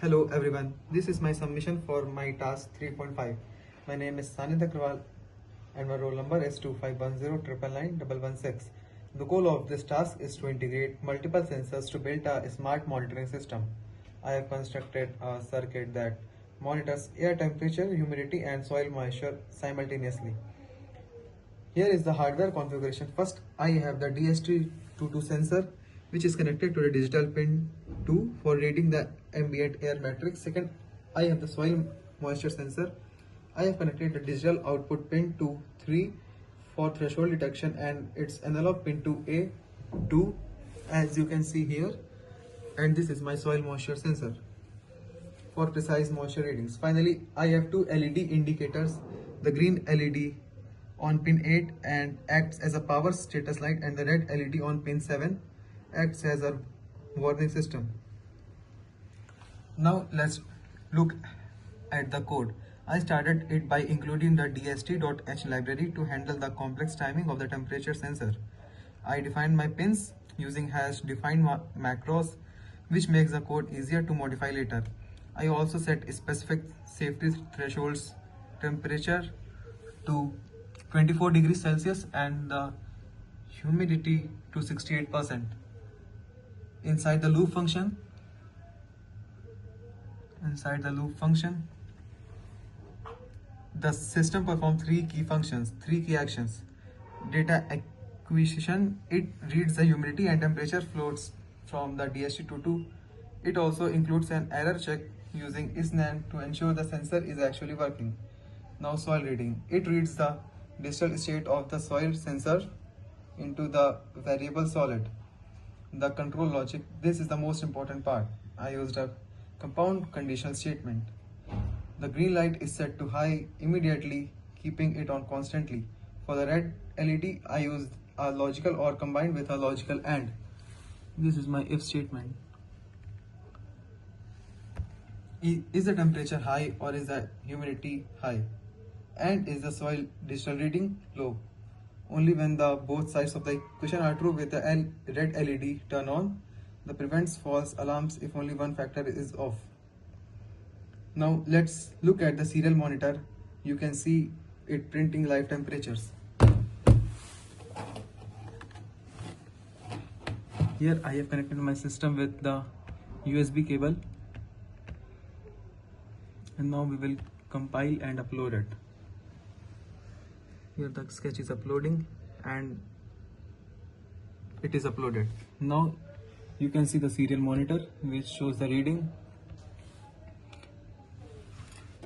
Hello everyone, this is my submission for my task 3.5. My name is Sanit Agrawal and my roll number is 2510999116. The goal of this task is to integrate multiple sensors to build a smart monitoring system. I have constructed a circuit that monitors air temperature, humidity and soil moisture simultaneously. Here is the hardware configuration. First, I have the DHT22 sensor which is connected to the digital pin 2 for reading the ambient air matrix. Second, I have the soil moisture sensor. I have connected the digital output pin to 3 for threshold detection and its analog pin to A2 as you can see here. And this is my soil moisture sensor for precise moisture readings. Finally, I have two LED indicators. The green LED on pin 8 and acts as a power status light, and the red LED on pin 7 acts as a warning system. Now let's look at the code. I started it by including the DHT.h library to handle the complex timing of the temperature sensor. I defined my pins using hash defined macros, which makes the code easier to modify later. I also set specific safety thresholds, temperature to 24 degrees Celsius and the humidity to 68%. Inside the loop function, the system performs three key actions. Data acquisition, it reads the humidity and temperature floats from the DHT22. It also includes an error check using isNAND to ensure the sensor is actually working. Now soil reading, it reads the digital state of the soil sensor into the variable solid. The control logic, this is the most important part. I used a compound conditional statement. The green light is set to high immediately, keeping it on constantly. For the red LED, I used a logical OR combined with a logical AND. This is my if statement. Is the temperature high or is the humidity high? And is the soil digital reading low? Only when the both sides of the equation are true with the red LED turn on. The prevents false alarms if only one factor is off. Now let's look at the serial monitor. You can see it printing live temperatures. Here I have connected my system with the USB cable. And now we will compile and upload it. Here the sketch is uploading and it is uploaded. Now you can see the serial monitor which shows the reading.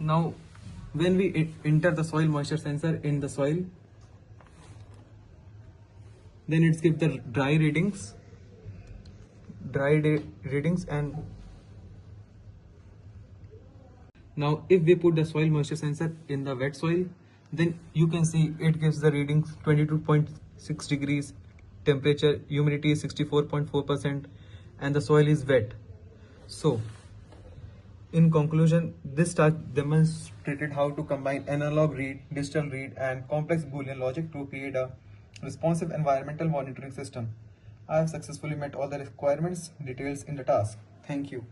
Now when we enter the soil moisture sensor in the soil, then it gives the dry readings and now if we put the soil moisture sensor in the wet soil, then you can see it gives the readings 22.6 degrees, temperature, humidity is 64.4% and the soil is wet. So in conclusion, this task demonstrated how to combine analog read, digital read and complex Boolean logic to create a responsive environmental monitoring system. I have successfully met all the requirements details in the task. Thank you.